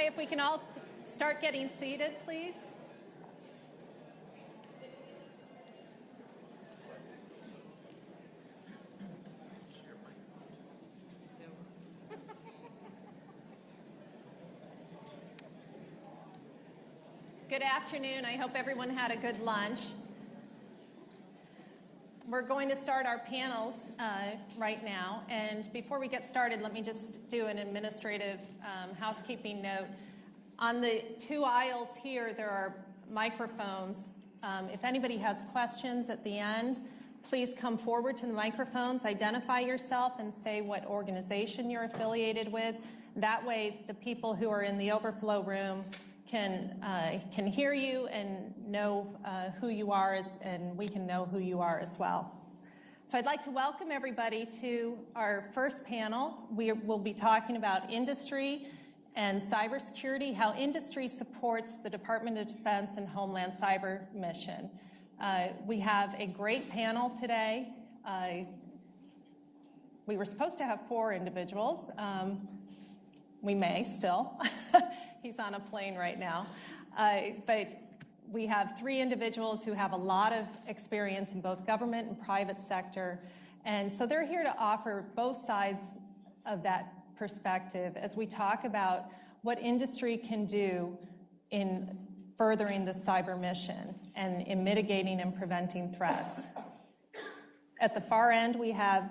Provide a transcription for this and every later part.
Okay, if we can all start getting seated, please. Good afternoon. I hope everyone had a good lunch. We're going to start our panels right now, and before we get started, let me just do an administrative housekeeping note. On the two aisles here, there are microphones. If anybody has questions at the end, please come forward to the microphones, identify yourself, and say what organization you're affiliated with. That way, the people who are in the overflow room can hear you and know who you are, and we can know who you are as well. So I'd like to welcome everybody to our first panel. We will be talking about industry and cybersecurity, how industry supports the Department of Defense and Homeland Cyber mission. We have a great panel today. We were supposed to have 4 individuals. We may still. He's on a plane right now. But we have 3 individuals who have a lot of experience in both government and private sector. And so they're here to offer both sides of that perspective as we talk about what industry can do in furthering the cyber mission and in mitigating and preventing threats. At the far end, we have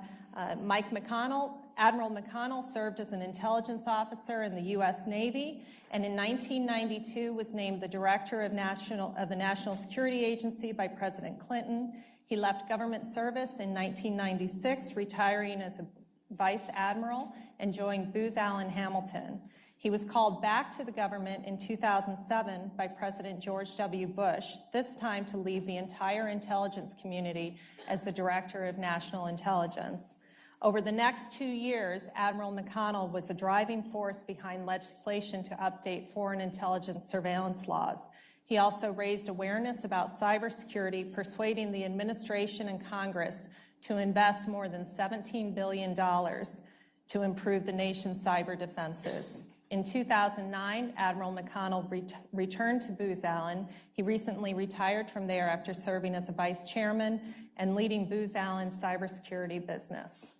Mike McConnell. Admiral McConnell served as an intelligence officer in the U.S. Navy, and in 1992 was named the director of the National Security Agency by President Clinton. He left government service in 1996, retiring as a vice admiral, and joined Booz Allen Hamilton. He was called back to the government in 2007 by President George W. Bush, this time to lead the entire intelligence community as the Director of National Intelligence. Over the next 2 years, Admiral McConnell was a driving force behind legislation to update foreign intelligence surveillance laws. He also raised awareness about cybersecurity, persuading the administration and Congress to invest more than $17 billion to improve the nation's cyber defenses. In 2009, Admiral McConnell returned to Booz Allen. He recently retired from there after serving as a vice chairman and leading Booz Allen's cybersecurity business.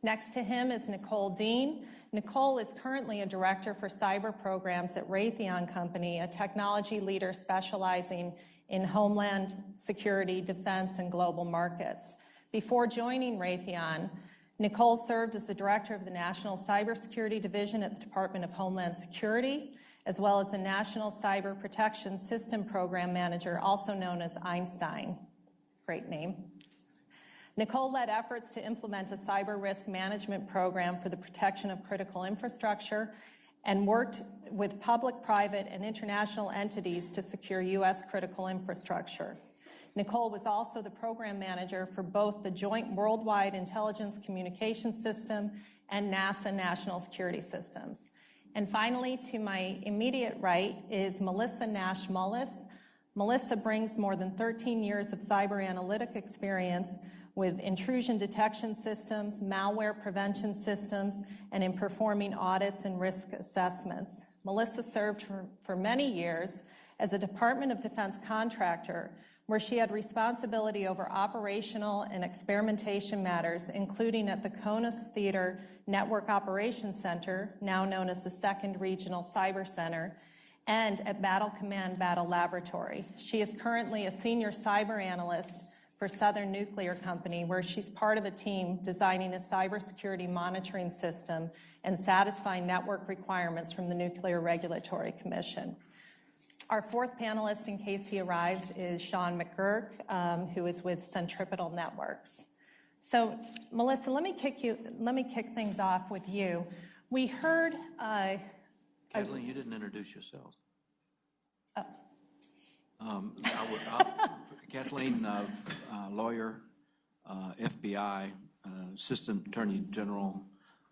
Next to him is Nicole Dean. Nicole is currently a director for cyber programs at Raytheon Company, a technology leader specializing in homeland security, defense, and global markets. Before joining Raytheon, Nicole served as the director of the National Cybersecurity Division at the Department of Homeland Security, as well as the National Cyber Protection System Program Manager, also known as Einstein. Great name. Nicole led efforts to implement a cyber risk management program for the protection of critical infrastructure and worked with public, private, and international entities to secure U.S. critical infrastructure. Nicole was also the program manager for both the Joint Worldwide Intelligence Communication System and NASA National Security Systems. And finally, to my immediate right is Melissa Nash-Mullis. Melissa brings more than 13 years of cyber analytic experience with intrusion detection systems, malware prevention systems, and in performing audits and risk assessments. Melissa served for many years as a Department of Defense contractor, where she had responsibility over operational and experimentation matters, including at the Konus Theater Network Operations Center, now known as the 2nd Regional Cyber Center, and at Battle Command Battle Laboratory. She is currently a senior cyber analyst for Southern Nuclear Company, where she's part of a team designing a cybersecurity monitoring system and satisfying network requirements from the Nuclear Regulatory Commission. Our 4th panelist, in case he arrives, is Sean McGurk, who is with Centripetal Networks. So, Melissa, let me kick things off with you. We heard. Kathleen, you didn't introduce yourself. Kathleen, lawyer, FBI, Assistant Attorney General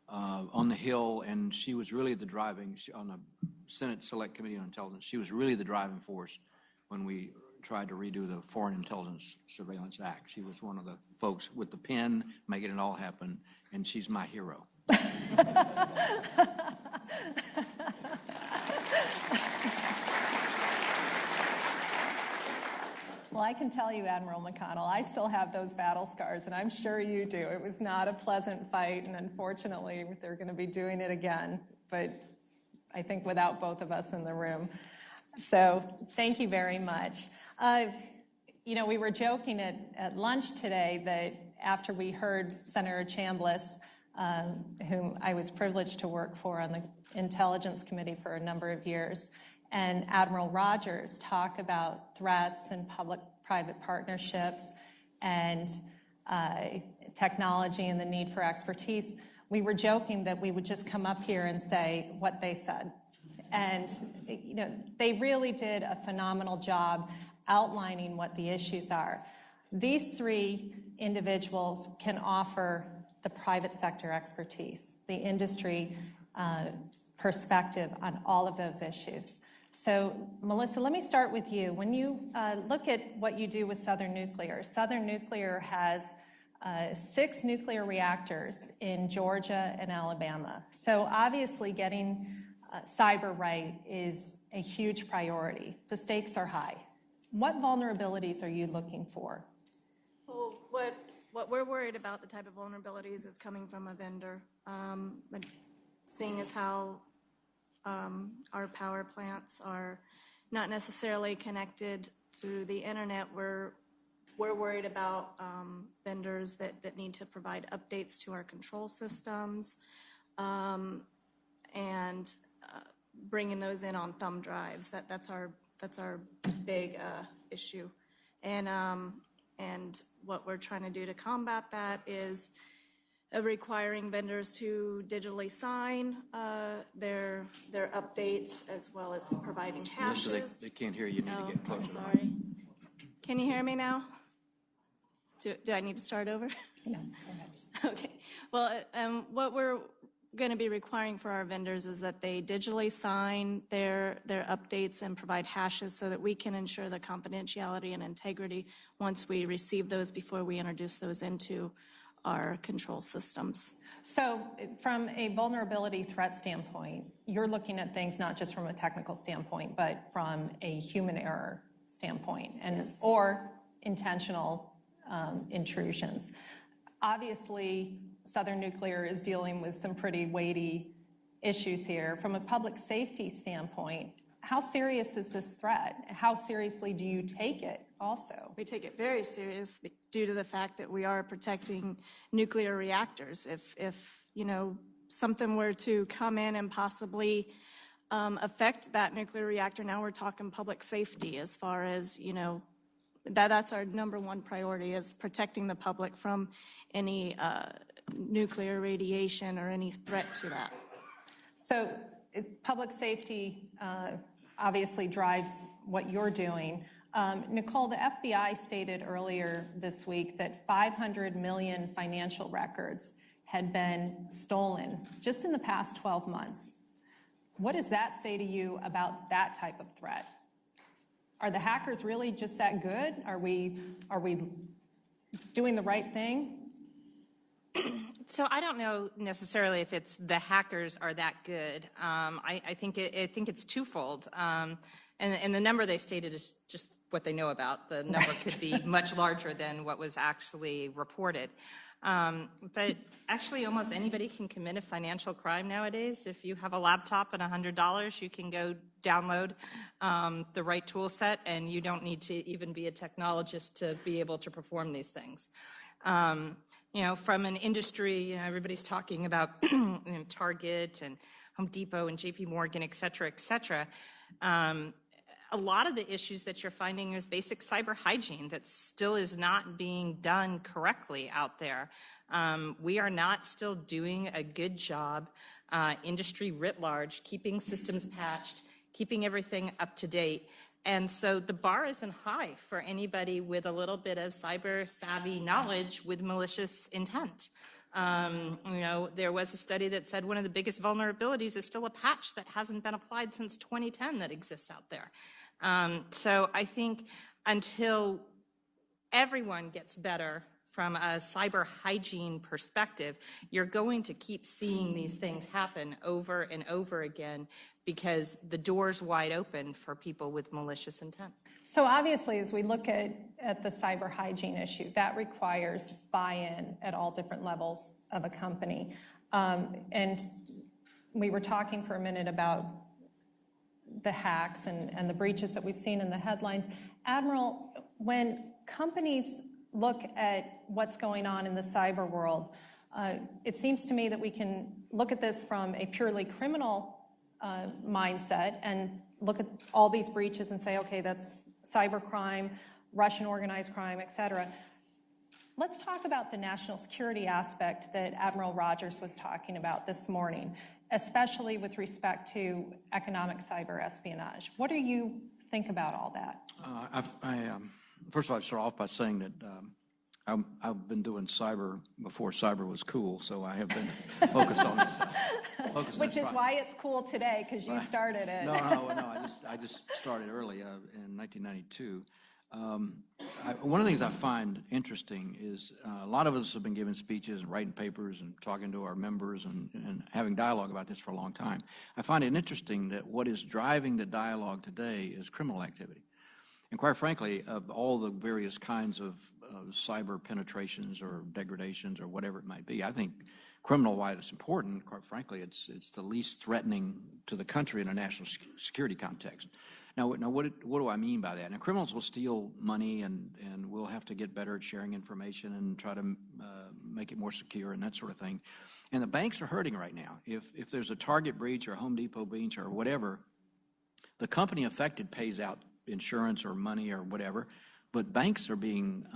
on the Hill, and she was really the driving, on the Senate Select Committee on Intelligence, she was really the driving force when we tried to redo the Foreign Intelligence Surveillance Act. She was one of the folks with the pen making it all happen, and she's my hero. I can tell you, Admiral McConnell, I still have those battle scars, and I'm sure you do. It was not a pleasant fight, and unfortunately, they're going to be doing it again, but I think without both of us in the room. So thank you very much. You know, we were joking at lunch today that after we heard Senator Chambliss, whom I was privileged to work for on the Intelligence Committee for a number of years, and Admiral Rogers talk about threats and public-private partnerships and technology and the need for expertise, we were joking that we would just come up here and say what they said. And you know, they really did a phenomenal job outlining what the issues are. These three individuals can offer the private sector expertise, the industry perspective on all of those issues. So, Melissa, let me start with you. When you look at what you do with Southern Nuclear has 6 nuclear reactors in Georgia and Alabama. So obviously getting cyber right is a huge priority. The stakes are high. What vulnerabilities are you looking for? Well, what we're worried about, the type of vulnerabilities, is coming from a vendor. But seeing as how our power plants are not necessarily connected through the internet, we're worried about vendors that need to provide updates to our control systems and bringing those in on thumb drives. That's our big issue. And what we're trying to do to combat that is requiring vendors to digitally sign their updates, as well as providing hashes. Melissa, they can't hear you. You need to get closer. I'm sorry. Can you hear me now? Do I need to start over? No, go ahead. Okay. Well, what we're going to be requiring for our vendors is that they digitally sign their updates and provide hashes so that we can ensure the confidentiality and integrity once we receive those before we introduce those into our control systems. So from a vulnerability threat standpoint, you're looking at things not just from a technical standpoint, but from a human error standpoint, and Yes. or intentional intrusions. Obviously, Southern Nuclear is dealing with some pretty weighty issues here. From a public safety standpoint, how serious is this threat? How seriously do you take it also? We take it very serious due to the fact that we are protecting nuclear reactors. If you know, something were to come in and possibly affect that nuclear reactor, now we're talking public safety as far as, you know, that's our number one priority, is protecting the public from any nuclear radiation or any threat to that. So public safety obviously drives what you're doing. Nicole, the FBI stated earlier this week that 500 million financial records had been stolen just in the past 12 months. What does that say to you about that type of threat? Are the hackers really just that good? Are we doing the right thing? So I don't know necessarily if it's the hackers are that good. I think it's twofold. And the number they stated is just what they know about. The number could be much larger than what was actually reported. But actually, almost anybody can commit a financial crime nowadays. If you have a laptop and $100, you can go download the right tool set, and you don't need to even be a technologist to be able to perform these things. You know, from an industry, you know, everybody's talking about you know, Target and Home Depot and JP Morgan, et cetera, et cetera. A lot of the issues that you're finding is basic cyber hygiene that still is not being done correctly out there. We are not still doing a good job, industry writ large, keeping systems patched, keeping everything up to date. And so the bar isn't high for anybody with a little bit of cyber savvy knowledge with malicious intent. You know, there was a study that said one of the biggest vulnerabilities is still a patch that hasn't been applied since 2010 that exists out there. So I think until everyone gets better from a cyber hygiene perspective, you're going to keep seeing these things happen over and over again because the door's wide open for people with malicious intent. So obviously, as we look at the cyber hygiene issue, that requires buy-in at all different levels of a company. And we were talking for a minute about the hacks and the breaches that we've seen in the headlines. Admiral, when companies look at what's going on in the cyber world, it seems to me that we can look at this from a purely criminal mindset and look at all these breaches and say, okay, that's cyber crime, Russian organized crime, et cetera. Let's talk about the national security aspect that Admiral Rogers was talking about this morning, especially with respect to economic cyber espionage. What do you think about all that? First of all, I'd start off by saying that I've been doing cyber before cyber was cool, so I have been focused on this. Which is why it's cool today, because you started it. No. I just started early in 1992. One of the things I find interesting is a lot of us have been giving speeches and writing papers and talking to our members and having dialogue about this for a long time. I find it interesting that what is driving the dialogue today is criminal activity. And quite frankly, of all the various kinds of cyber penetrations or degradations or whatever it might be, I think criminal-wise it's important. Quite frankly, it's the least threatening to the country in a national security context. Now what do I mean by that? Now, criminals will steal money, and we'll have to get better at sharing information and try to make it more secure and that sort of thing. And the banks are hurting right now. If there's a Target breach or a Home Depot breach or whatever, the company affected pays out insurance or money or whatever, but banks are being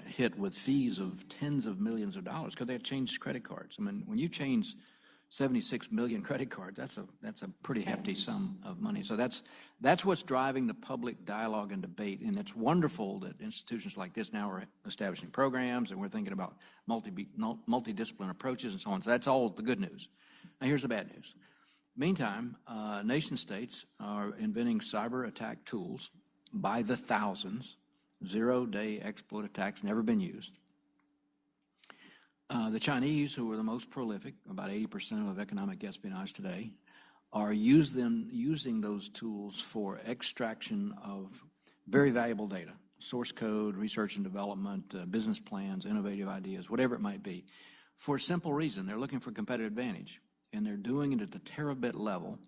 hit with fees of tens of millions of dollars because they have changed credit cards. I mean, when you change 76 million credit cards, that's a pretty hefty sum of money. So that's what's driving the public dialogue and debate, and it's wonderful that institutions like this now are establishing programs, and we're thinking about multidisciplinary approaches and so on. So that's all the good news. Now here's the bad news. Meantime, nation states are inventing cyber attack tools by the thousands. Zero-day exploit attacks never been used. The Chinese, who are the most prolific, about 80% of economic espionage today, are using those tools for extraction of very valuable data, source code, research and development, business plans, innovative ideas, whatever it might be, for a simple reason. They're looking for competitive advantage, and they're doing it at the terabit level.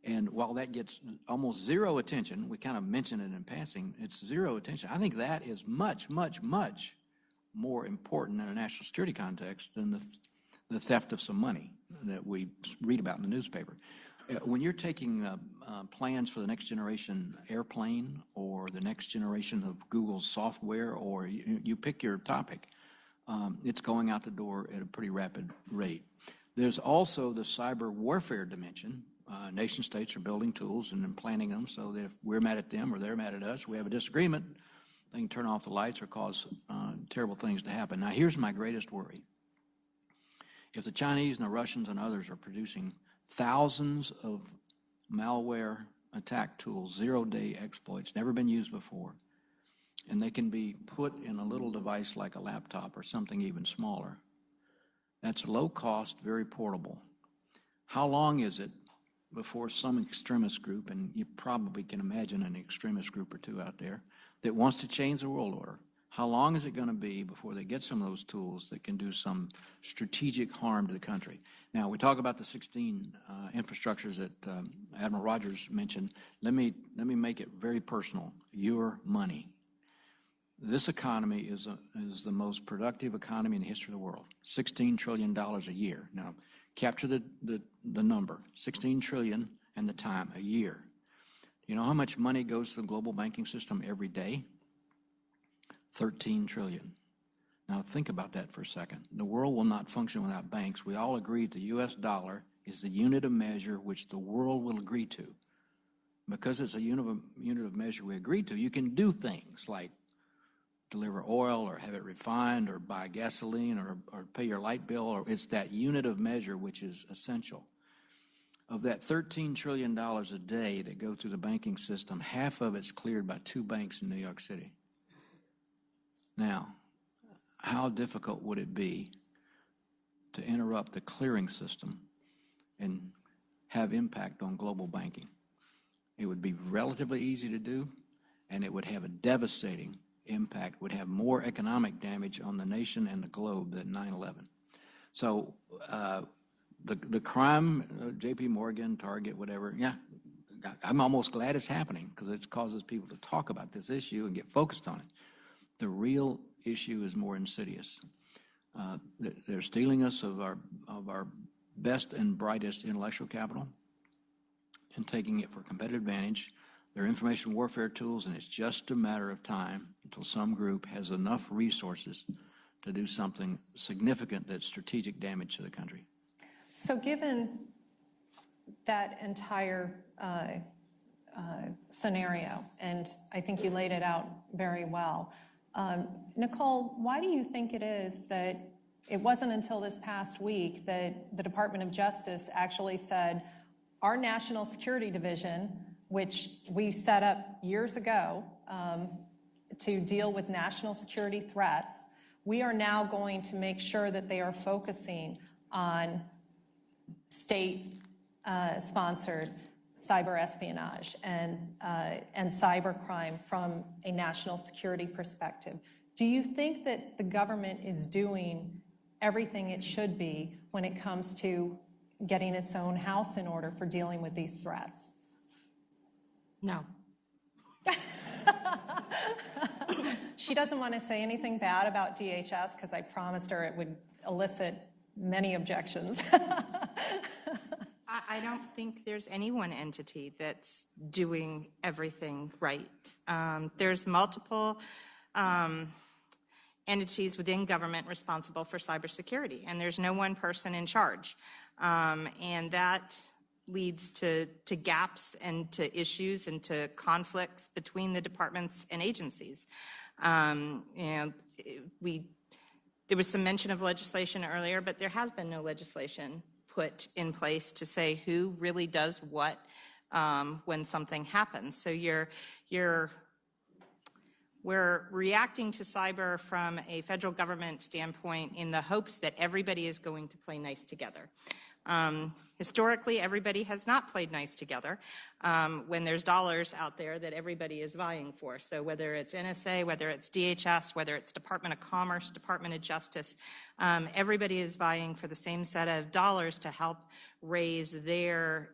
And while that gets almost zero attention, we kind of mention it in passing, it's zero attention. I think that is much, much, much more important in a national security context than the theft of some money that we read about in the newspaper. When you're taking plans for the next generation airplane or the next generation of Google's software, or you pick your topic, it's going out the door at a pretty rapid rate. There's also the cyber warfare dimension. Nation states are building tools and then planning them so that if we're mad at them or they're mad at us, we have a disagreement, they can turn off the lights or cause terrible things to happen. Now, here's my greatest worry. If the Chinese and the Russians and others are producing thousands of malware attack tools, zero-day exploits, never been used before, and they can be put in a little device like a laptop or something even smaller, that's low cost, very portable. How long is it before some extremist group, and you probably can imagine an extremist group or two out there, that wants to change the world order, how long is it going to be before they get some of those tools that can do some strategic harm to the country? Now, we talk about the 16 infrastructures that Admiral Rogers mentioned. Let me make it very personal. Your money. This economy is the most productive economy in the history of the world. $16 trillion a year. Now, capture the number, 16 trillion and the time, a year. You know how much money goes to the global banking system every day? 13 trillion. Now think about that for a second. The world will not function without banks. We all agree the U.S. dollar is the unit of measure which the world will agree to. Because it's a unit of measure we agree to, you can do things like deliver oil or have it refined or buy gasoline or pay your light bill. Or it's that unit of measure which is essential. Of that $13 trillion a day that go through the banking system, half of it's cleared by 2 banks in New York City. Now, how difficult would it be to interrupt the clearing system and have impact on global banking? It would be relatively easy to do, and it would have a devastating impact, would have more economic damage on the nation and the globe than 9/11. So the crime, J.P. Morgan, Target, whatever, yeah, I'm almost glad it's happening because it causes people to talk about this issue and get focused on it. The real issue is more insidious. They're stealing us of our best and brightest intellectual capital and taking it for competitive advantage. They're information warfare tools, and it's just a matter of time until some group has enough resources to do something significant that's strategic damage to the country. So given that entire scenario, and I think you laid it out very well, Nicole, why do you think it is that it wasn't until this past week that the Department of Justice actually said, our National Security Division, which we set up years ago to deal with national security threats, we are now going to make sure that they are focusing on state-sponsored cyber espionage and cybercrime from a national security perspective. Do you think that the government is doing everything it should be when it comes to getting its own house in order for dealing with these threats? No. She doesn't want to say anything bad about DHS because I promised her it would elicit many objections. I don't think there's any one entity that's doing everything right. There's multiple entities within government responsible for cybersecurity, and there's no one person in charge. And that leads to gaps and to issues and to conflicts between the departments and agencies. There was some mention of legislation earlier, but there has been no legislation put in place to say who really does what when something happens. So we're reacting to cyber from a federal government standpoint in the hopes that everybody is going to play nice together. Historically, everybody has not played nice together when there's dollars out there that everybody is vying for. So whether it's NSA, whether it's DHS, whether it's Department of Commerce, Department of Justice, everybody is vying for the same set of dollars to help raise their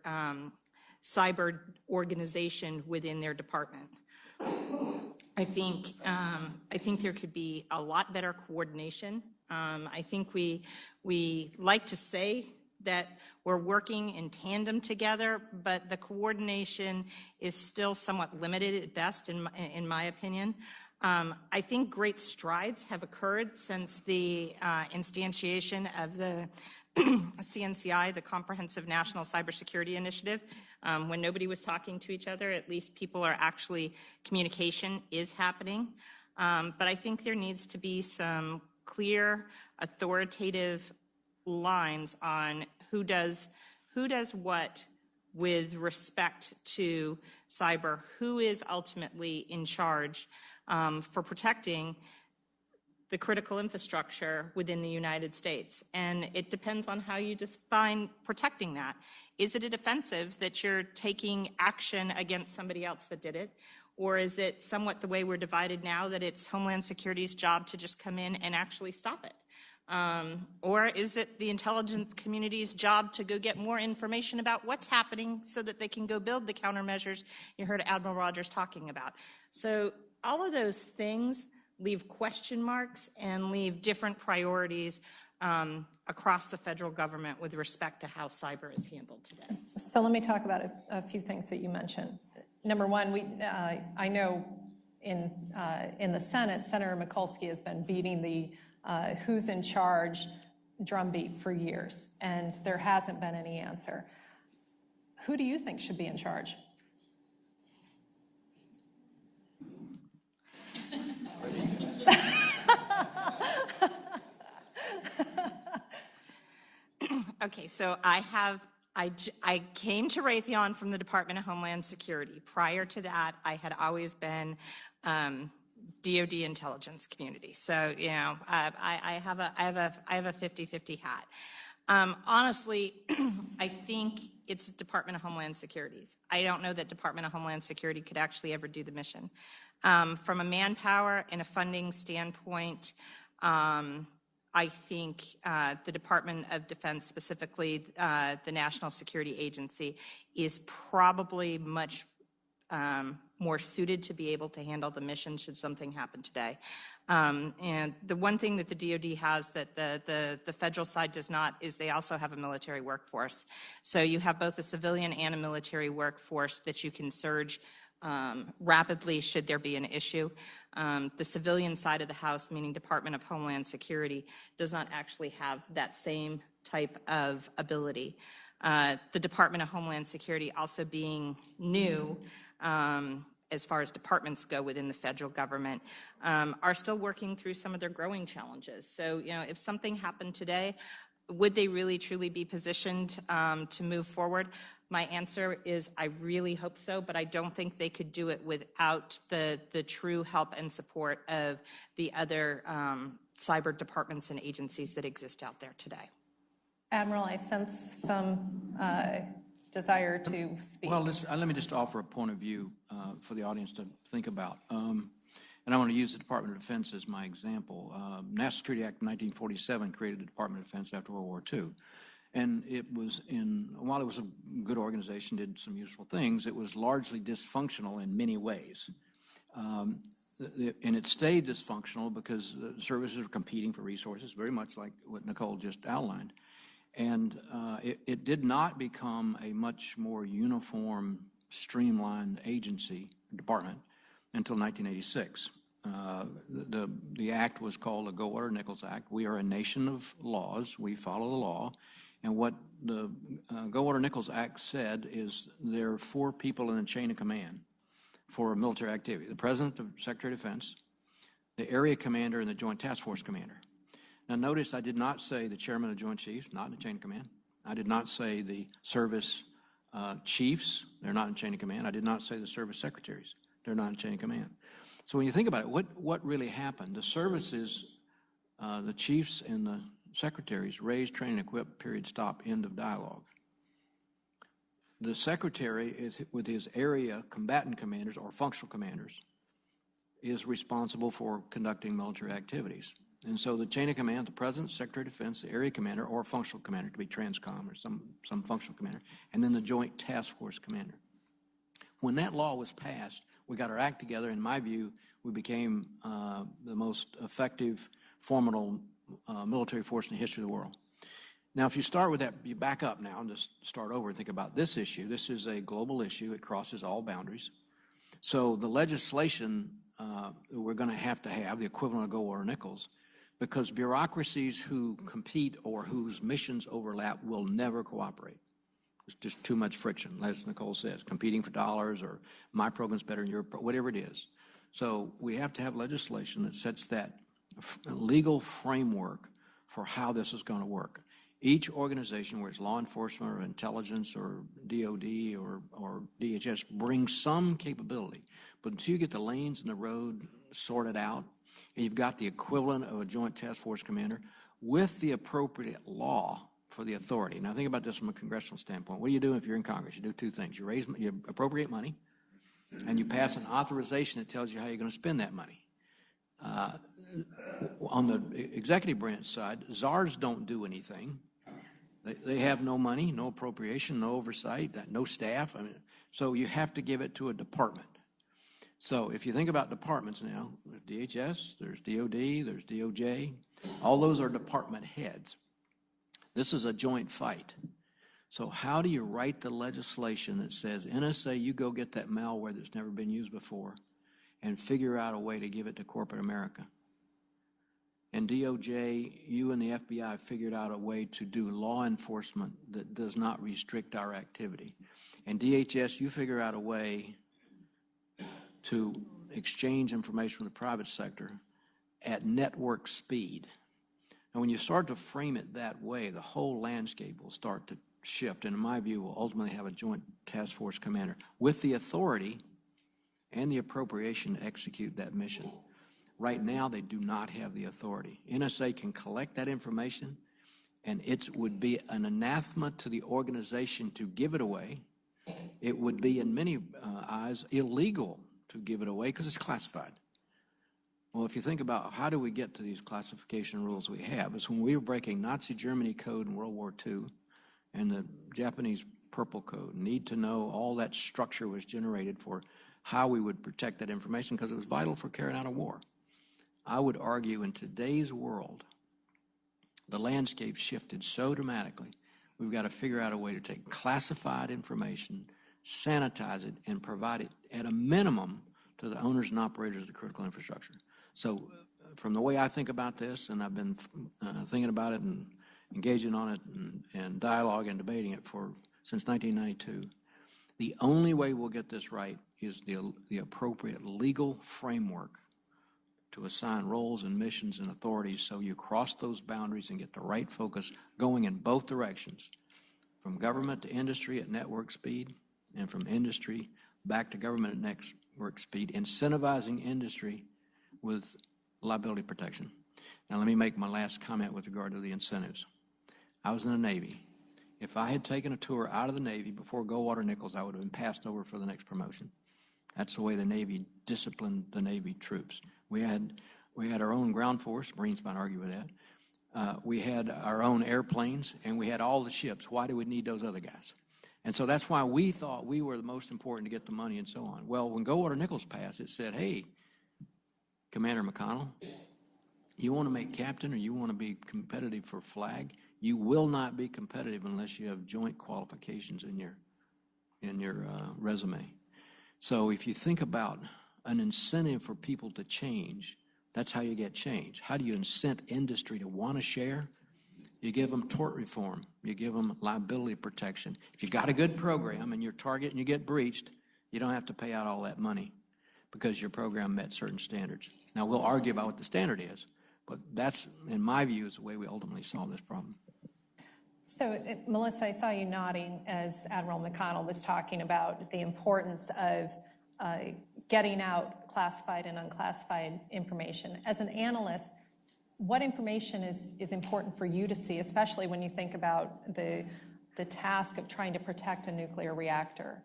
cyber organization within their department. I think there could be a lot better coordination. I think we like to say that we're working in tandem together, but the coordination is still somewhat limited at best, in my opinion. I think great strides have occurred since the instantiation of the CNCI, the Comprehensive National Cybersecurity Initiative. When nobody was talking to each other, at least communication is happening. But I think there needs to be some clear, authoritative lines on who does what with respect to cyber, who is ultimately in charge for protecting the critical infrastructure within the United States. And it depends on how you define protecting that. Is it a defensive that you're taking action against somebody else that did it? Or is it somewhat the way we're divided now that it's Homeland Security's job to just come in and actually stop it? Or is it the intelligence community's job to go get more information about what's happening so that they can go build the countermeasures you heard Admiral Rogers talking about? So all of those things leave question marks and leave different priorities across the federal government with respect to how cyber is handled today. So let me talk about a few things that you mentioned. Number one, I know in the Senate, Senator Mikulski has been beating the who's in charge drumbeat for years, and there hasn't been any answer. Who do you think should be in charge? Okay, so I came to Raytheon from the Department of Homeland Security. Prior to that, I had always been DOD intelligence community. So, you know, I have a 50-50 hat. Honestly, I think it's Department of Homeland Security. I don't know that Department of Homeland Security could actually ever do the mission. From a manpower and a funding standpoint, I think the Department of Defense, specifically the National Security Agency, is probably much more suited to be able to handle the mission should something happen today. And the one thing that the DOD has that the federal side does not is they also have a military workforce. So you have both a civilian and a military workforce that you can surge rapidly should there be an issue. The civilian side of the house, meaning Department of Homeland Security, does not actually have that same type of ability. The Department of Homeland Security also being new, as far as departments go within the federal government, are still working through some of their growing challenges. So, you know, if something happened today, would they really truly be positioned to move forward? My answer is I really hope so, but I don't think they could do it without the true help and support of the other cyber departments and agencies that exist out there today. Admiral, I sense some desire to speak. Well, let me just offer a point of view for the audience to think about. And I want to use the Department of Defense as my example. National Security Act of 1947 created the Department of Defense after World War II. And it was while it was a good organization, did some useful things, it was largely dysfunctional in many ways. And it stayed dysfunctional because the services were competing for resources, very much like what Nicole just outlined. And it did not become a much more uniform, streamlined agency, department, until 1986. The act was called the Goldwater-Nichols Act. We are a nation of laws. We follow the law. And what the Goldwater-Nichols Act said is there are 4 people in the chain of command for military activity: the President, the Secretary of Defense, the Area Commander, and the Joint Task Force Commander. Now, notice I did not say the Chairman of the Joint Chiefs, not in the chain of command. I did not say the service chiefs, they're not in chain of command. I did not say the service secretaries, they're not in chain of command. So when you think about it, what really happened? The services, the chiefs and the secretaries raise, train, equip, period, stop, end of dialogue. The secretary is, with his area combatant commanders or functional commanders, is responsible for conducting military activities. And so the chain of command, the President, Secretary of Defense, the area commander or functional commander, to be TRANSCOM or some functional commander, and then the Joint Task Force Commander. When that law was passed, we got our act together. In my view, we became the most effective, formidable military force in the history of the world. Now, if you start with that, you back up now and just start over and think about this issue. This is a global issue. It crosses all boundaries. So the legislation that we're going to have the equivalent of Goldwater-Nichols, because bureaucracies who compete or whose missions overlap will never cooperate. It's just too much friction, as Nicole says, competing for dollars or my program's better than your whatever it is. So we have to have legislation that sets that legal framework for how this is going to work. Each organization, whether it's law enforcement or intelligence or DOD or DHS, brings some capability. But until you get the lanes in the road sorted out, and you've got the equivalent of a Joint Task Force Commander with the appropriate law for the authority. Now think about this from a congressional standpoint. What do you do if you're in Congress? You do 2 things. You appropriate money, and you pass an authorization that tells you how you're going to spend that money. On the executive branch side, czars don't do anything. They have no money, no appropriation, no oversight, no staff. So you have to give it to a department. So if you think about departments now, there's DHS, there's DOD, there's DOJ. All those are department heads. This is a joint fight. So how do you write the legislation that says, NSA, you go get that malware that's never been used before and figure out a way to give it to corporate America? And DOJ, you and the FBI figured out a way to do law enforcement that does not restrict our activity. And DHS, you figure out a way to exchange information from the private sector at network speed. And when you start to frame it that way, the whole landscape will start to shift, and in my view, will ultimately have a Joint Task Force Commander with the authority and the appropriation to execute that mission. Right now, they do not have the authority. NSA can collect that information, and it would be an anathema to the organization to give it away. It would be, in many eyes, illegal to give it away because it's classified. Well, if you think about how do we get to these classification rules we have, it's when we were breaking Nazi Germany code in World War II and the Japanese Purple Code. Need to know all that structure was generated for how we would protect that information because it was vital for carrying out a war. I would argue in today's world, the landscape shifted so dramatically, we've got to figure out a way to take classified information, sanitize it, and provide it at a minimum to the owners and operators of the critical infrastructure. So from the way I think about this, and I've been thinking about it and engaging on it and dialogue and debating it since 1992, the only way we'll get this right is the appropriate legal framework to assign roles and missions and authorities so you cross those boundaries and get the right focus going in both directions, from government to industry at network speed and from industry back to government at network speed, incentivizing industry with liability protection. Now let me make my last comment with regard to the incentives. I was in the Navy. If I had taken a tour out of the Navy before Goldwater Nichols, I would have been passed over for the next promotion. That's the way the Navy disciplined the Navy troops. We had our own ground force. Marines might argue with that. We had our own airplanes, and we had all the ships. Why do we need those other guys? And so that's why we thought we were the most important to get the money and so on. Well, when Goldwater Nichols passed, it said, hey, Commander McConnell, you want to make captain or you want to be competitive for flag? You will not be competitive unless you have joint qualifications in your resume. So if you think about an incentive for people to change, that's how you get change. How do you incent industry to want to share? You give them tort reform. You give them liability protection. If you've got a good program and you're target and you get breached, you don't have to pay out all that money because your program met certain standards. Now, we'll argue about what the standard is, but that's, in my view, is the way we ultimately solve this problem. So, Melissa, I saw you nodding as Admiral McConnell was talking about the importance of getting out classified and unclassified information. As an analyst, what information is important for you to see, especially when you think about the task of trying to protect a nuclear reactor?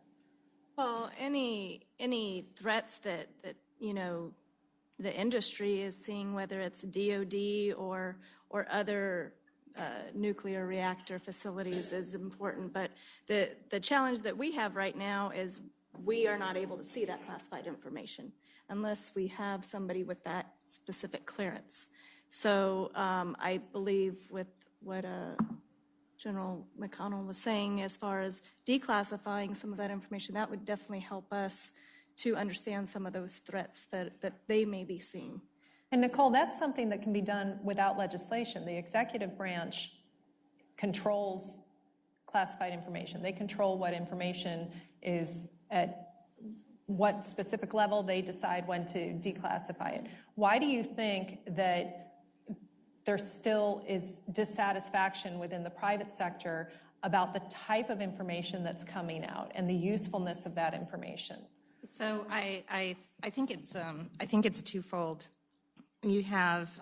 Well, any threats that the industry is seeing, whether it's DOD or other nuclear reactor facilities, is important. But the challenge that we have right now is we are not able to see that classified information unless we have somebody with that specific clearance. So I believe with what General McConnell was saying as far as declassifying some of that information, that would definitely help us to understand some of those threats that they may be seeing. And Nicole, that's something that can be done without legislation. The executive branch controls classified information. They control what information is at what specific level. They decide when to declassify it. Why do you think that there still is dissatisfaction within the private sector about the type of information that's coming out and the usefulness of that information? So I think it's twofold. You have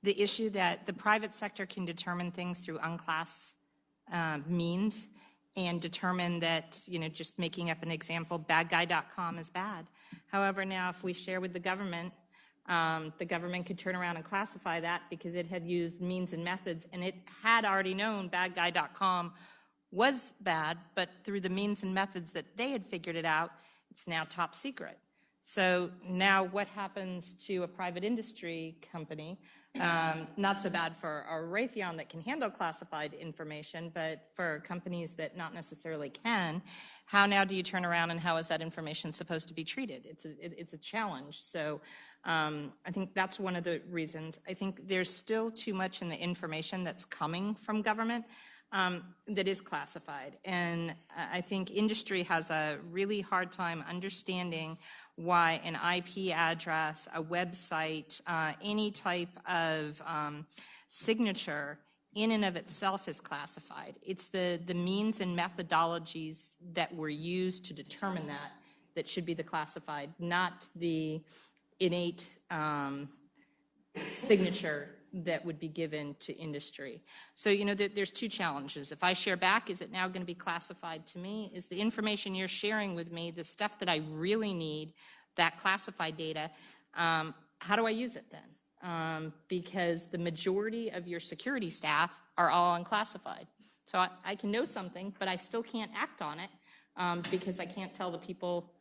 the issue that the private sector can determine things through unclass means and determine that, just making up an example, badguy.com is bad. However, now if we share with the government could turn around and classify that because it had used means and methods, and it had already known badguy.com was bad, but through the means and methods that they had figured it out, it's now top secret. So now what happens to a private industry company? Not so bad for a Raytheon that can handle classified information, but for companies that not necessarily can, how now do you turn around and how is that information supposed to be treated? It's a challenge. So I think that's one of the reasons. I think there's still too much in the information that's coming from government that is classified. And I think industry has a really hard time understanding why an IP address, a website, any type of signature in and of itself is classified. It's the means and methodologies that were used to determine that should be the classified, not the innate signature that would be given to industry. So, there's two challenges. If I share back, is it now going to be classified to me? Is the information you're sharing with me the stuff that I really need, that classified data? How do I use it then? Because the majority of your security staff are all unclassified. So I can know something, but I still can't act on it because I can't tell the people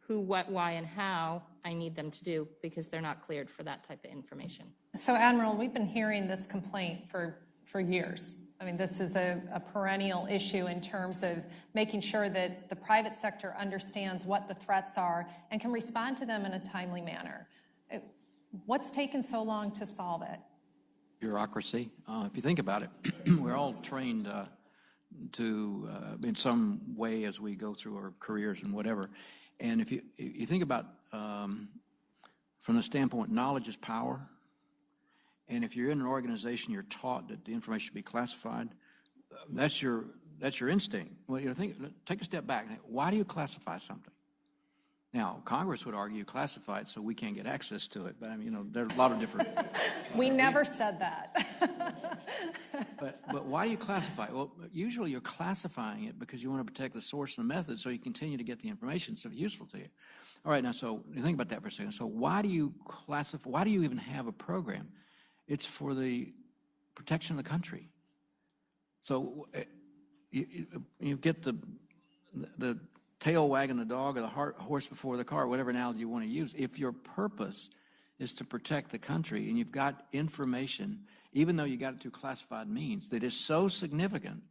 who, what, why, and how I need them to do because they're not cleared for that type of information. So, Admiral, we've been hearing this complaint for years. I mean, this is a perennial issue in terms of making sure that the private sector understands what the threats are and can respond to them in a timely manner. What's taken so long to solve it? Bureaucracy. If you think about it, we're all trained to in some way as we go through our careers and whatever. And if you think about from the standpoint, knowledge is power. And if you're in an organization, you're taught that the information should be classified. That's your instinct. Well, take a step back. Why do you classify something? Now, Congress would argue classify it so we can't get access to it. But I mean, there are a lot of different. We never said that. But why do you classify it? Well, usually you're classifying it because you want to protect the source and the method so you continue to get the information so it's useful to you. All right, now, so you think about that for a second. So why do you classify? Why do you even have a program? It's for the protection of the country. So you get the tail wagging the dog or the horse before the car, whatever analogy you want to use. If your purpose is to protect the country and you've got information, even though you got it through classified means, that is so significant,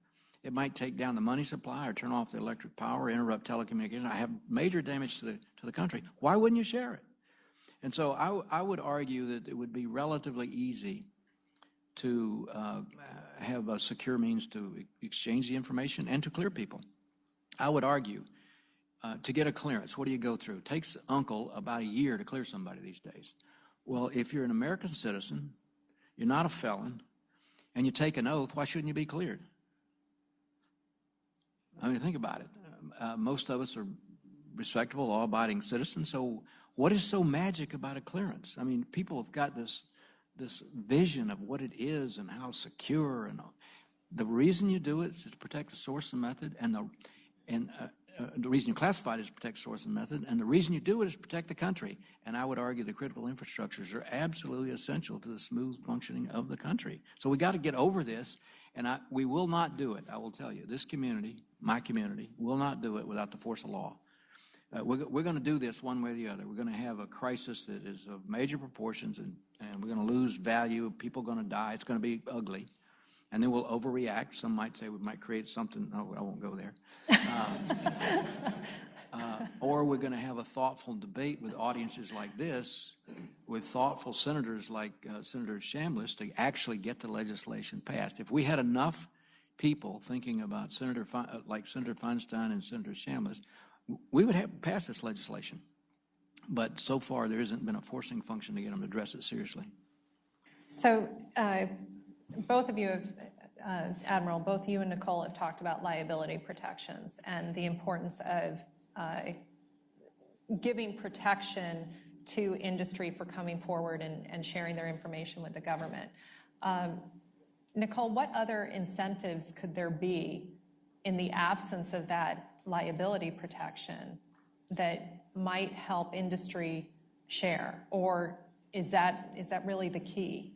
it might take down the money supply or turn off the electric power, interrupt telecommunications. I have major damage to the country. Why wouldn't you share it? And so I would argue that it would be relatively easy to have a secure means to exchange the information and to clear people. I would argue to get a clearance, what do you go through? It takes uncle about a year to clear somebody these days. Well, if you're an American citizen, you're not a felon, and you take an oath, why shouldn't you be cleared? I mean, think about it. Most of us are respectable, law-abiding citizens, so what is so magic about a clearance? I mean, people have got this vision of what it is and how secure, and the reason you do it is to protect the source and method, and the reason you classify it is to protect source and method, and the reason you do it is to protect the country. And I would argue the critical infrastructures are absolutely essential to the smooth functioning of the country. So we got to get over this, and we will not do it. I will tell you, this community, my community, will not do it without the force of law. We're going to do this one way or the other. We're going to have a crisis that is of major proportions, and we're going to lose value. People are going to die. It's going to be ugly. And then we'll overreact. Some might say we might create something. Oh, I won't go there. Or we're going to have a thoughtful debate with audiences like this, with thoughtful senators like Senator Chambliss to actually get the legislation passed. If we had enough people thinking about like Senator Feinstein and Senator Chambliss, we would have passed this legislation. But so far, there hasn't been a forcing function to get them to address it seriously. So both of you have, Admiral, both you and Nicole have talked about liability protections and the importance of giving protection to industry for coming forward and sharing their information with the government. Nicole, what other incentives could there be in the absence of that liability protection that might help industry share? Or is that really the key?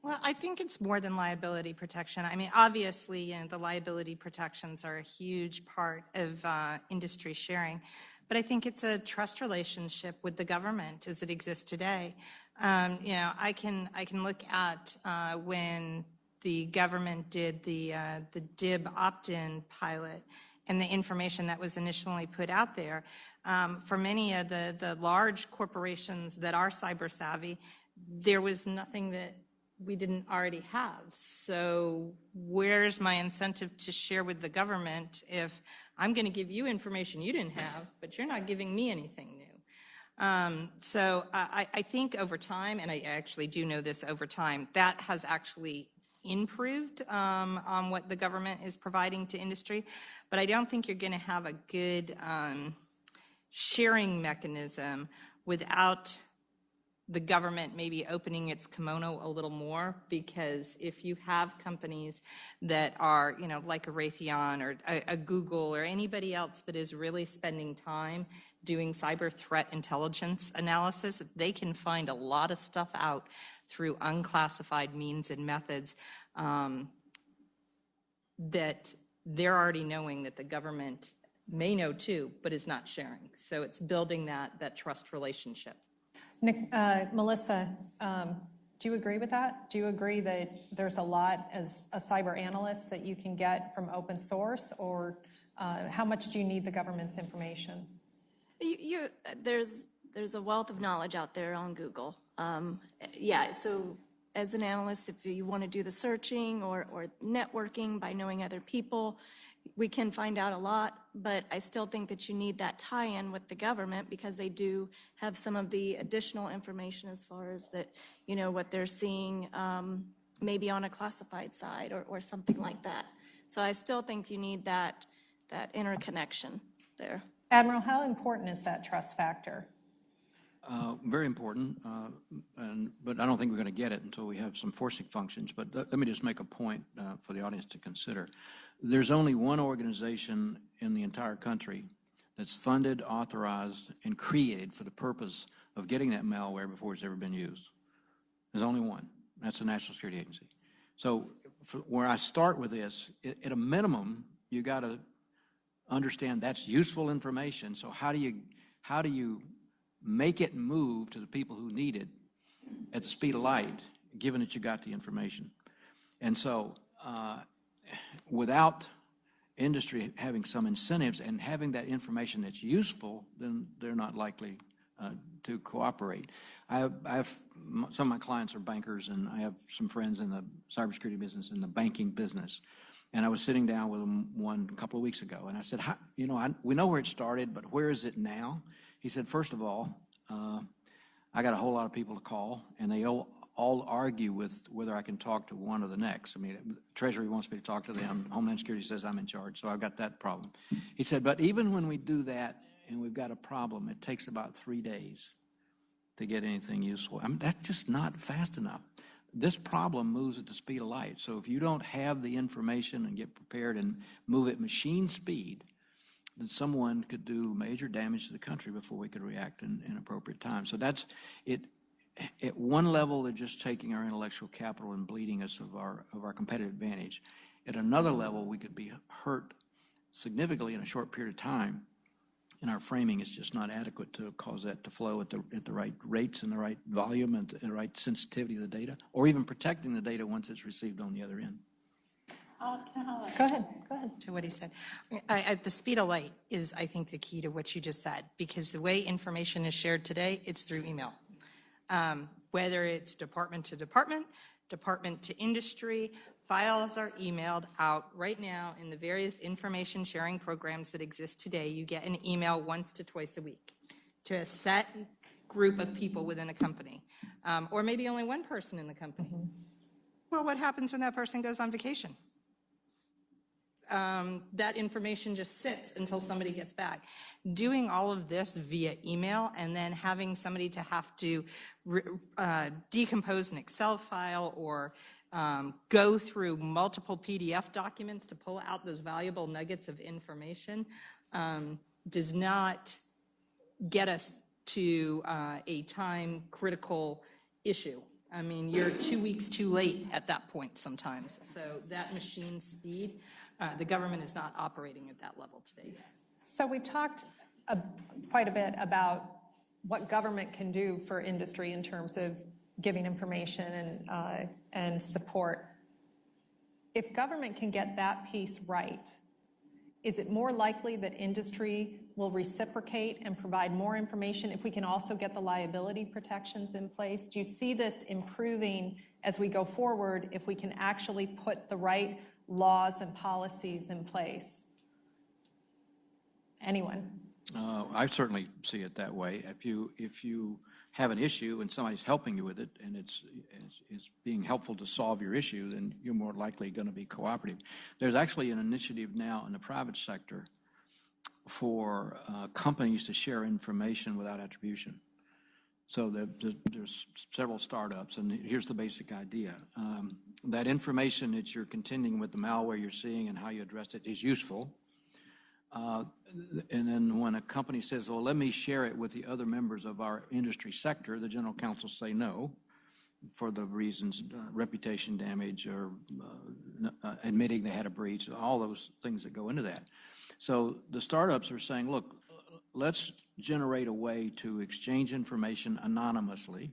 Well, I think it's more than liability protection. I mean, obviously, the liability protections are a huge part of industry sharing, but I think it's a trust relationship with the government as it exists today. I can look at when the government did the DIB opt-in pilot and the information that was initially put out there. For many of the large corporations that are cyber savvy, there was nothing that we didn't already have. So where's my incentive to share with the government if I'm going to give you information you didn't have, but you're not giving me anything new? So I think over time, and I actually do know this over time, that has actually improved on what the government is providing to industry. But I don't think you're going to have a good sharing mechanism without the government maybe opening its kimono a little more, because if you have companies that are, like a Raytheon or a Google or anybody else that is really spending time doing cyber threat intelligence analysis, they can find a lot of stuff out through unclassified means and methods that they're already knowing that the government may know too, but is not sharing. So it's building that trust relationship. Nick, Melissa, do you agree with that? Do you agree that there's a lot as a cyber analyst that you can get from open source, or how much do you need the government's information? There's a wealth of knowledge out there on Google. So as an analyst, if you want to do the searching or networking by knowing other people, we can find out a lot, but I still think that you need that tie-in with the government, because they do have some of the additional information as far as that, what they're seeing maybe on a classified side or something like that. So I still think you need that interconnection there. Admiral, how important is that trust factor? Very important, but I don't think we're going to get it until we have some forcing functions. But let me just make a point for the audience to consider. There's only one organization in the entire country that's funded, authorized, and created for the purpose of getting that malware before it's ever been used. There's only one. That's the National Security Agency. So where I start with this, at a minimum, you got to understand that's useful information. So how do you make it move to the people who need it at the speed of light, given that you got the information? And so without industry having some incentives and having that information that's useful, then they're not likely to cooperate. I have some of my clients are bankers, and I have some friends in the cybersecurity business, in the banking business. And I was sitting down with one a couple of weeks ago, and I said, we know where it started, but where is it now? He said, first of all, I got a whole lot of people to call, and they all argue with whether I can talk to one or the next. I mean, Treasury wants me to talk to them. Homeland Security says I'm in charge, so I've got that problem. He said, but even when we do that and we've got a problem, it takes about 3 days to get anything useful. I mean, that's just not fast enough. This problem moves at the speed of light. So if you don't have the information and get prepared and move at machine speed, then someone could do major damage to the country before we could react in appropriate time. So that's it. At one level, they're just taking our intellectual capital and bleeding us of our competitive advantage. At another level, we could be hurt significantly in a short period of time, and our framing is just not adequate to cause that to flow at the right rates and the right volume and the right sensitivity of the data, or even protecting the data once it's received on the other end. Go ahead. To what he said. At the speed of light is, I think, the key to what you just said, because the way information is shared today, it's through email. Whether it's department to department to industry, files are emailed out right now in the various information sharing programs that exist today. You get an email once to twice a week to a set group of people within a company, or maybe only one person in the company. Mm-hmm. Well, what happens when that person goes on vacation? That information just sits until somebody gets back. Doing all of this via email and then having somebody to have to decompose an Excel file or go through multiple PDF documents to pull out those valuable nuggets of information does not get us to a time critical issue. I mean, you're 2 weeks too late at that point sometimes. So that machine speed, the government is not operating at that level today yet. So we've talked quite a bit about what government can do for industry in terms of giving information and support. If government can get that piece right, is it more likely that industry will reciprocate and provide more information if we can also get the liability protections in place? Do you see this improving as we go forward if we can actually put the right laws and policies in place? Anyone? I certainly see it that way. If you have an issue and somebody's helping you with it and it's being helpful to solve your issue, then you're more likely going to be cooperative. There's actually an initiative now in the private sector for companies to share information without attribution. So there's several startups, and here's the basic idea. That information that you're contending with, the malware you're seeing and how you address it, is useful. And then when a company says, well, let me share it with the other members of our industry sector, the general counsel say no, for the reasons, reputation damage or admitting they had a breach, all those things that go into that. So the startups are saying, look, let's generate a way to exchange information anonymously.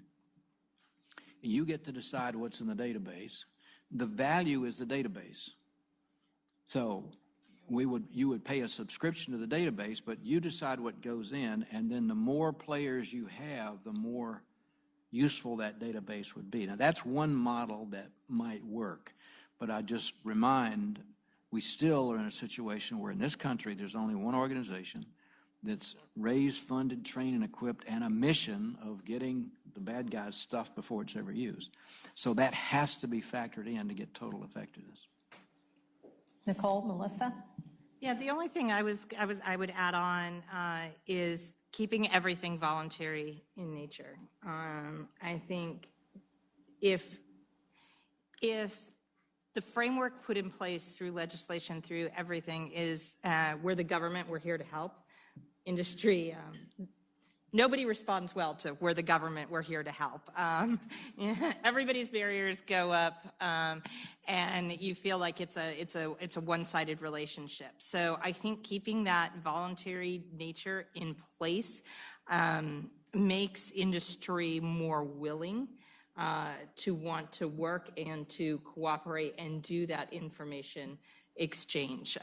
You get to decide what's in the database. The value is the database. So you would pay a subscription to the database, but you decide what goes in, and then the more players you have, the more useful that database would be. Now, that's one model that might work, but I just remind, we still are in a situation where in this country there's only one organization that's raised, funded, trained, and equipped, and a mission of getting the bad guys' stuff before it's ever used. So that has to be factored in to get total effectiveness. Nicole, Melissa? Yeah, the only thing I would add on is keeping everything voluntary in nature. I think if the framework put in place through legislation, through everything, is we're the government, we're here to help. Industry, nobody responds well to we're the government, we're here to help. Everybody's barriers go up, and you feel like it's a one-sided relationship. So I think keeping that voluntary nature in place makes industry more willing to want to work and to cooperate and do that information exchange.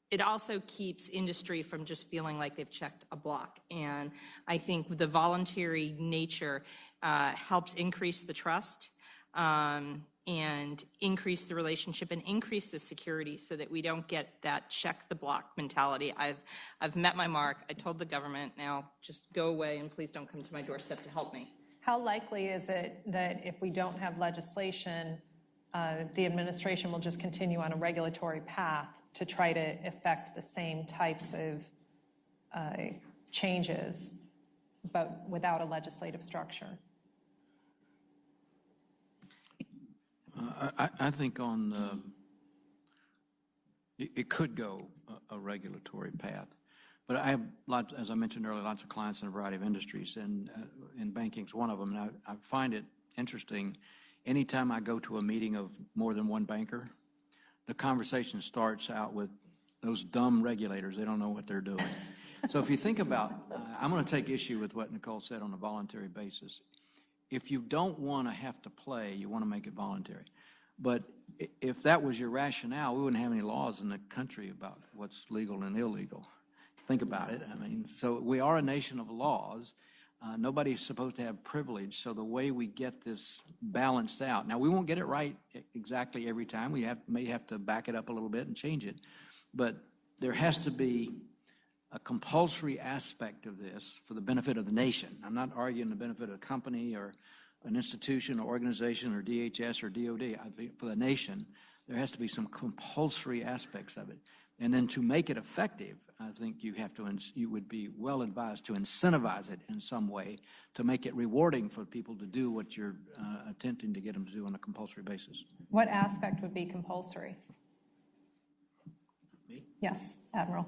It also keeps industry from just feeling like they've checked a block. And I think the voluntary nature helps increase the trust and increase the relationship and increase the security so that we don't get that check the block mentality. I've met my mark. I told the government, now just go away and please don't come to my doorstep to help me. How likely is it that if we don't have legislation, the administration will just continue on a regulatory path to try to effect the same types of changes, but without a legislative structure? I think it could go a regulatory path. But I have, as I mentioned earlier, lots of clients in a variety of industries, and banking's one of them. And I find it interesting, anytime I go to a meeting of more than one banker, the conversation starts out with those dumb regulators. They don't know what they're doing. So if you think about, I'm going to take issue with what Nicole said on a voluntary basis. If you don't want to have to play, you want to make it voluntary. But if that was your rationale, we wouldn't have any laws in the country about what's legal and illegal. Think about it. I mean, so we are a nation of laws. Nobody's supposed to have privilege, so the way we get this balanced out. Now, we won't get it right exactly every time. We may have to back it up a little bit and change it. But there has to be a compulsory aspect of this for the benefit of the nation. I'm not arguing the benefit of a company or an institution or organization or DHS or DOD. I think for the nation, there has to be some compulsory aspects of it. And then to make it effective, I think you would be well advised to incentivize it in some way to make it rewarding for people to do what you're attempting to get them to do on a compulsory basis. What aspect would be compulsory? Me? Yes, Admiral.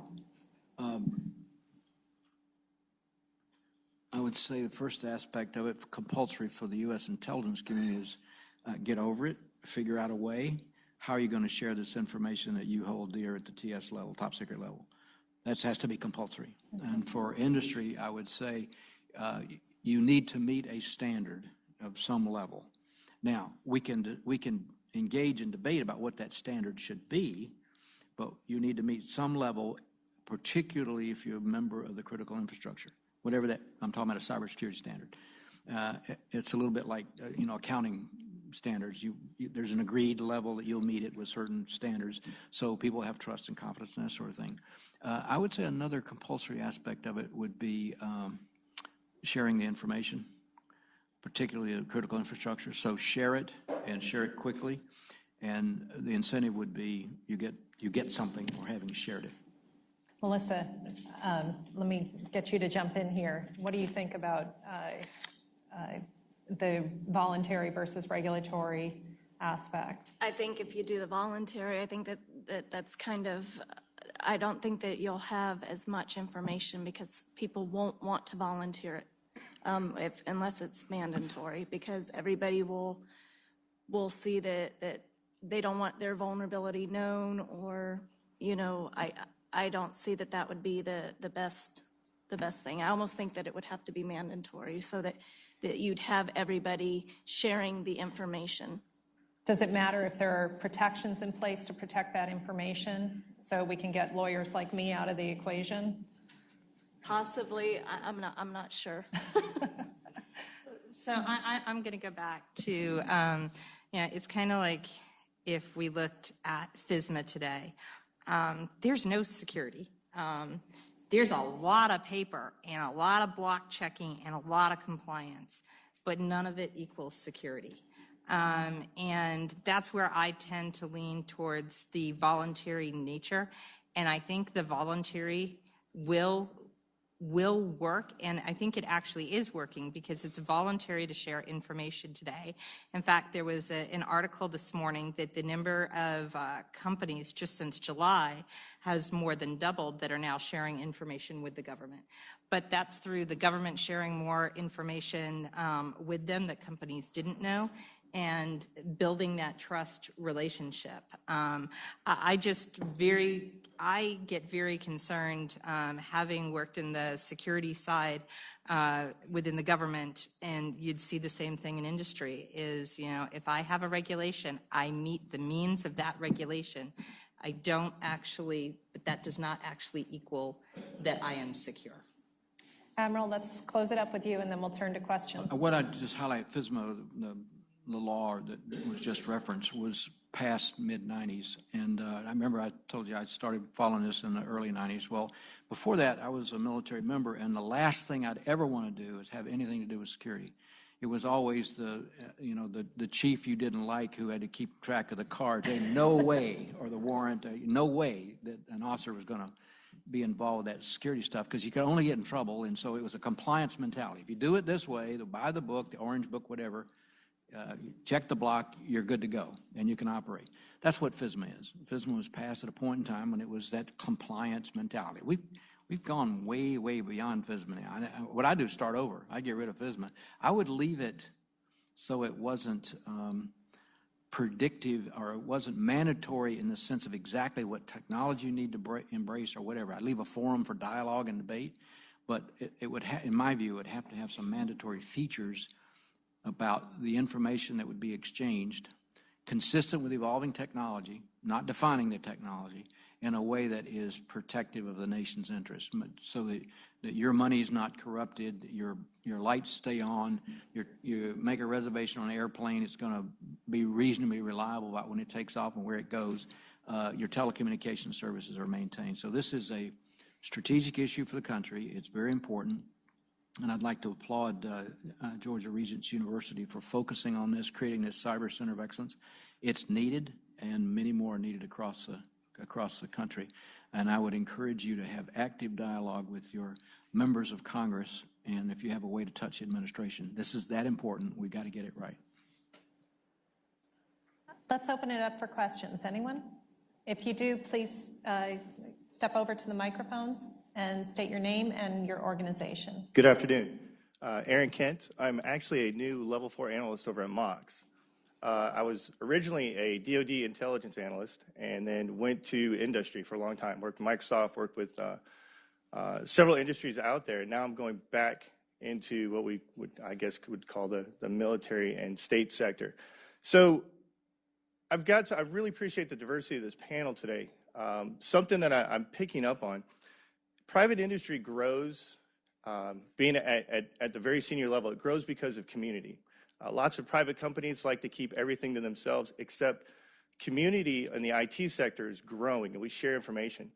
I would say the first aspect of it, compulsory for the U.S. intelligence community, is get over it, figure out a way. How are you going to share this information that you hold dear at the TS level, top secret level? That has to be compulsory. And for industry, I would say you need to meet a standard of some level. Now, we can engage in debate about what that standard should be, but you need to meet some level, particularly if you're a member of the critical infrastructure, whatever that, I'm talking about a cybersecurity standard. It's a little bit like, accounting standards. There's an agreed level that you'll meet it with certain standards, so people have trust and confidence and that sort of thing. I would say another compulsory aspect of it would be sharing the information, particularly the critical infrastructure. So share it and share it quickly, and the incentive would be you get something for having shared it. Melissa, let me get you to jump in here. What do you think about the voluntary versus regulatory aspect? I think if you do the voluntary, I think that's kind of, I don't think that you'll have as much information because people won't want to volunteer it unless it's mandatory, because everybody will see that they don't want their vulnerability known, or, you know, I don't see that would be the best thing. I almost think that it would have to be mandatory so that you'd have everybody sharing the information. Does it matter if there are protections in place to protect that information so we can get lawyers like me out of the equation? Possibly, I'm not sure. So I'm going to go back to, it's kind of like if we looked at FSMA today. There's no security. There's a lot of paper and a lot of block checking and a lot of compliance, but none of it equals security. And that's where I tend to lean towards the voluntary nature. And I think the voluntary will work, and I think it actually is working because it's voluntary to share information today. In fact, there was an article this morning that the number of companies just since July has more than doubled that are now sharing information with the government. But that's through the government sharing more information with them that companies didn't know, and building that trust relationship. I get very concerned having worked in the security side within the government, and you'd see the same thing in industry is, if I have a regulation, I meet the means of that regulation. I don't actually, but that does not actually equal that I am secure. Admiral, let's close it up with you and then we'll turn to questions. What I'd just highlight, FSMA, the law that was just referenced was passed mid-90s. And I remember I told you I started following this in the early 90s. Well, before that, I was a military member, and the last thing I'd ever want to do is have anything to do with security. It was always the chief you didn't like who had to keep track of the cards. Ain't no way, or the warrant, no way that an officer was going to be involved with that security stuff, because you could only get in trouble. And so it was a compliance mentality. If you do it this way, buy the book, the orange book, whatever, check the block, you're good to go, and you can operate. That's what FSMA is. FSMA was passed at a point in time when it was that compliance mentality. We've gone way, way beyond FSMA now. What I do is start over. I get rid of FSMA. I would leave it so it wasn't predictive, or it wasn't mandatory in the sense of exactly what technology you need to embrace or whatever. I'd leave a forum for dialogue and debate, but it would, in my view, it would have to have some mandatory features about the information that would be exchanged, consistent with evolving technology, not defining the technology, in a way that is protective of the nation's interests, so that your money is not corrupted, your lights stay on, you make a reservation on an airplane, it's going to be reasonably reliable about when it takes off and where it goes, your telecommunication services are maintained. So this is a strategic issue for the country. It's very important. And I'd like to applaud Georgia Regents University for focusing on this, creating this Cyber Center of Excellence. It's needed, and many more are needed across the country. And I would encourage you to have active dialogue with your members of Congress, and if you have a way to touch the administration. This is that important. We've got to get it right. Let's open it up for questions. Anyone? If you do, please step over to the microphones and state your name and your organization. Good afternoon. Aaron Kent. I'm actually a new Level 4 analyst over at Mox. I was originally a DOD intelligence analyst and then went to industry for a long time. Worked with Microsoft, worked with several industries out there. Now I'm going back into what we would call the military and state sector. So I really appreciate the diversity of this panel today. Something that I'm picking up on. Private industry grows, being at the very senior level, it grows because of community. Lots of private companies like to keep everything to themselves, except community in the IT sector is growing, and we share information.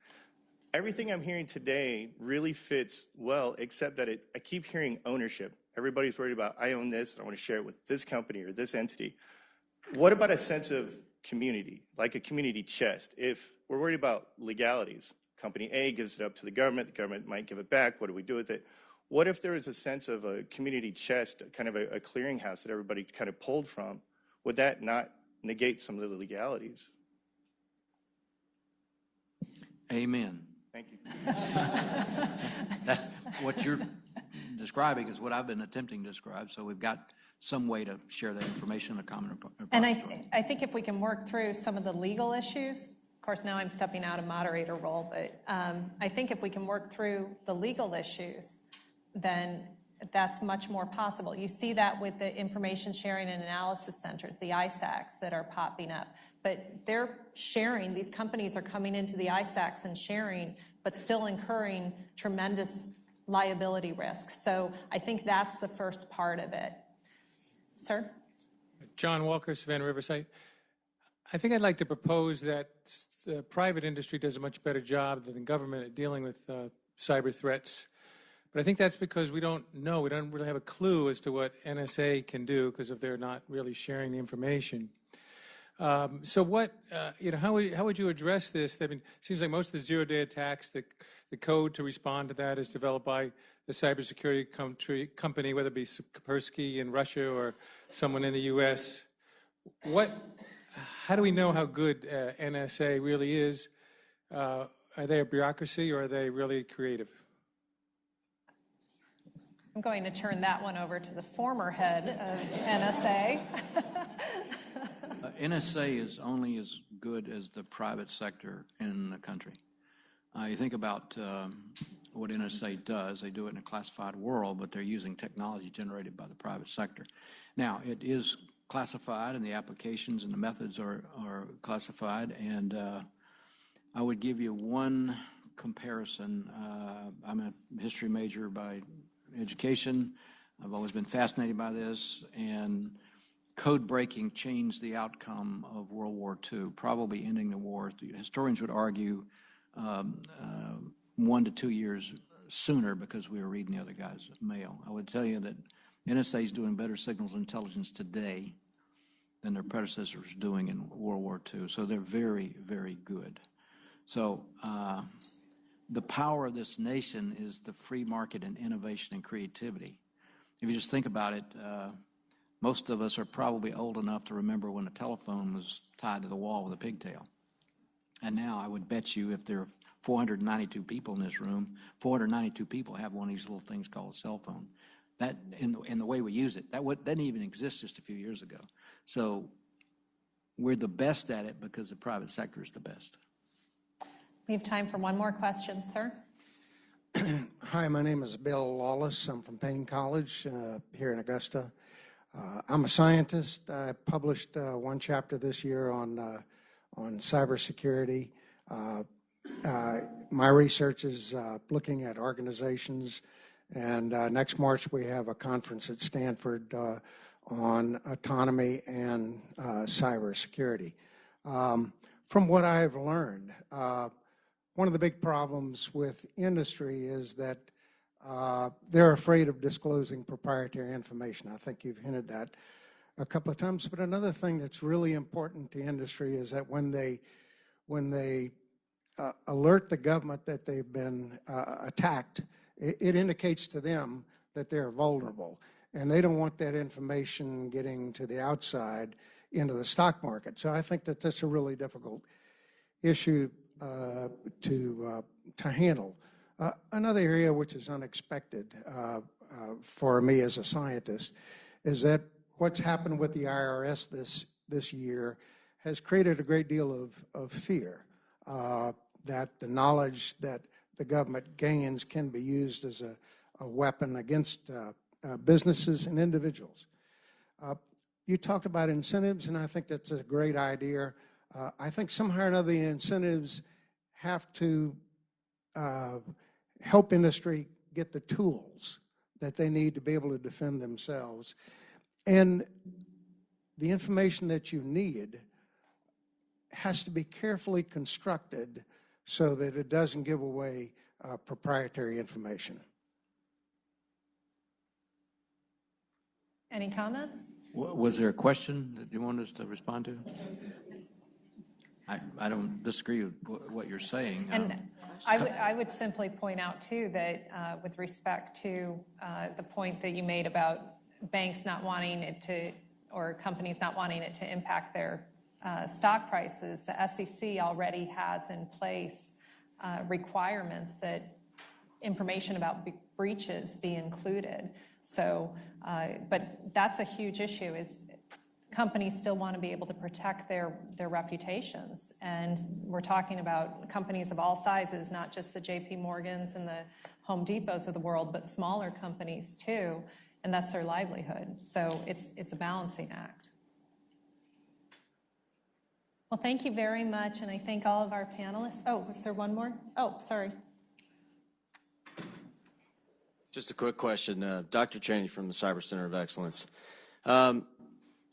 Everything I'm hearing today really fits well, except that I keep hearing ownership. Everybody's worried about, I own this, and I want to share it with this company or this entity. What about a sense of community, like a community chest? If we're worried about legalities, company A gives it up to the government might give it back. What do we do with it? What if there is a sense of a community chest, kind of a clearinghouse that everybody kind of pulled from? Would that not negate some of the legalities? Amen. Thank you. What you're describing is what I've been attempting to describe, so we've got some way to share that information in a common repository. And I think if we can work through some of the legal issues, of course, now I'm stepping out of moderator role, but I think if we can work through the legal issues, then that's much more possible. You see that with the information sharing and analysis centers, the ISACs that are popping up. But they're sharing, these companies are coming into the ISACs and sharing, but still incurring tremendous liability risks. So I think that's the first part of it. Sir? John Walker, Savannah Riverside. I think I'd like to propose that the private industry does a much better job than the government at dealing with cyber threats. But I think that's because we don't know, we don't really have a clue as to what NSA can do because if they're not really sharing the information. So what, how would you address this? I mean, it seems like most of the zero-day attacks, the code to respond to that is developed by the cybersecurity company, whether it be Kaspersky in Russia or someone in the U.S. How do we know how good NSA really is? Are they a bureaucracy or are they really creative? I'm going to turn that one over to the former head of NSA. NSA is only as good as the private sector in the country. You think about what NSA does. They do it in a classified world, but they're using technology generated by the private sector. Now, it is classified, and the applications and the methods are classified, and I would give you one comparison. I'm a history major by education. I've always been fascinated by this, and code breaking changed the outcome of World War II, probably ending the war. The historians would argue 1 to 2 years sooner because we were reading the other guy's mail. I would tell you that NSA is doing better signals intelligence today than their predecessors were doing in World War II. So they're very, very good. So the power of this nation is the free market and innovation and creativity. If you just think about it, most of us are probably old enough to remember when a telephone was tied to the wall with a pigtail. And now I would bet you if there are 492 people in this room, 492 people have one of these little things called a cell phone. That, in the way we use it, that didn't even exist just a few years ago. So we're the best at it because the private sector is the best. We have time for one more question, sir. Hi, my name is Bill Lawless. I'm from Payne College here in Augusta. I'm a scientist. I published one chapter this year on cybersecurity. My research is looking at organizations, and next March we have a conference at Stanford on autonomy and cybersecurity. From what I've learned, one of the big problems with industry is that they're afraid of disclosing proprietary information. I think you've hinted that a couple of times. But another thing that's really important to industry is that when they alert the government that they've been attacked, it indicates to them that they're vulnerable. And they don't want that information getting to the outside into the stock market. So I think that that's a really difficult issue to handle. Another area which is unexpected for me as a scientist is that what's happened with the IRS this year has created a great deal of fear that the knowledge that the government gains can be used as a weapon against businesses and individuals. You talked about incentives, and I think that's a great idea. I think somehow or another the incentives have to help industry get the tools that they need to be able to defend themselves. And the information that you need has to be carefully constructed so that it doesn't give away proprietary information. Any comments? Was there a question that you wanted us to respond to? I don't disagree with what you're saying. And I would simply point out, too, that with respect to the point that you made about banks not wanting it to, or companies not wanting it to impact their stock prices, the SEC already has in place requirements that information about breaches be included. So, but that's a huge issue, is companies still want to be able to protect their reputations. And we're talking about companies of all sizes, not just the JP Morgans and the Home Depots of the world, but smaller companies too, and that's their livelihood. So it's a balancing act. Well, thank you very much, and I thank all of our panelists. Oh, was there one more? Oh, sorry. Just a quick question. Dr. Cheney from the Cyber Center of Excellence.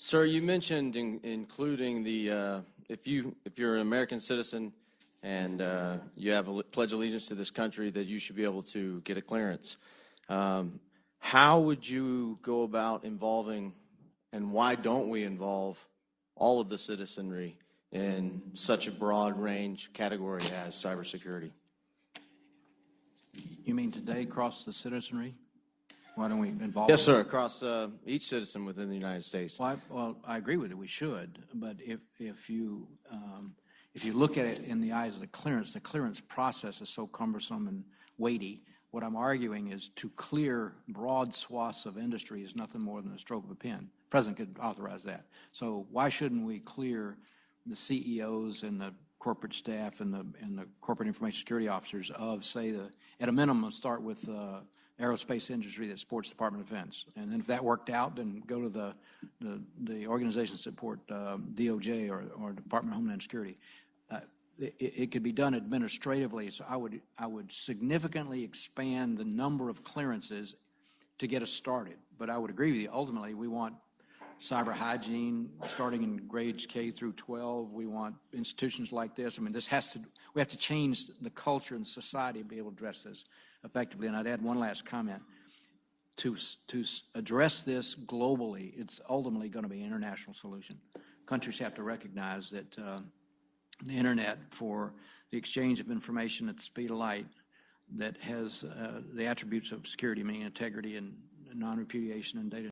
Sir, you mentioned including the, if you're an American citizen and you have a pledge allegiance to this country, that you should be able to get a clearance. How would you go about involving, and why don't we involve all of the citizenry in such a broad range category as cybersecurity? You mean today across the citizenry? Why don't we involve? Yes, sir, across each citizen within the United States. Well, I agree with it. We should, but if you look at it in the eyes of the clearance process is so cumbersome and weighty. What I'm arguing is to clear broad swaths of industry is nothing more than a stroke of a pen. The president could authorize that. So why shouldn't we clear the CEOs and the corporate staff and the corporate information security officers of, say, at a minimum, start with aerospace industry that supports the Department of Defense, and then if that worked out, then go to the organizations that support DOJ or Department of Homeland Security. It could be done administratively, so I would significantly expand the number of clearances to get us started. But I would agree with you. Ultimately, we want cyber hygiene starting in grades K through 12. We want institutions like this. I mean, we have to change the culture and society to be able to address this effectively. And I'd add one last comment. To address this globally, it's ultimately going to be an international solution. Countries have to recognize that the internet, for the exchange of information at the speed of light, that has the attributes of security, meaning integrity and non-repudiation and data